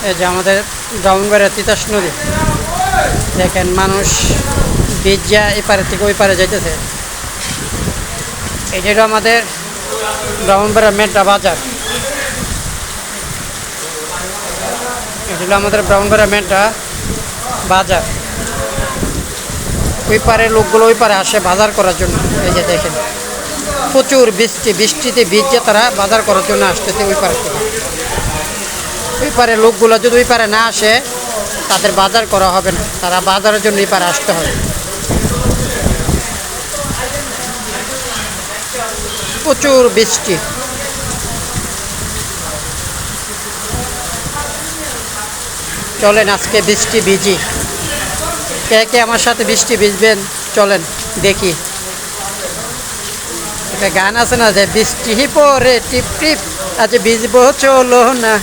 এই যে আমাদের ব্রাহ্মণবাড়িয়া তিতাস নদী, দেখেন মানুষ বীজা এপারে থেকে ওই পারে যাইতেছে। এই যেটা আমাদের ব্রাহ্মণবাড়িয়া মেড্ডা বাজার, এটা হলো আমাদের ব্রাহ্মণবাড়িয়া মেড্ডা বাজার। ওই পারে লোকগুলো ওই পারে আসে বাজার করার জন্য। এই যে দেখেন প্রচুর বৃষ্টিতে ভিজে তারা বাজার করার জন্য আসতেছে ওই পারে থেকে। ওই পারে লোকগুলো যদি ওই পারে না আসে তাদের বাজার করা হবে না, তারা বাজারের জন্য এই পারে আসতে হবে। প্রচুর বৃষ্টি। চলেন আজকে বৃষ্টি ভিজি, কে কে আমার সাথে বৃষ্টি ভিজবেন চলেন দেখি। একটা গান আছে না যে বৃষ্টি পরে টিপ টিপ আজ ভিজবো চলো না।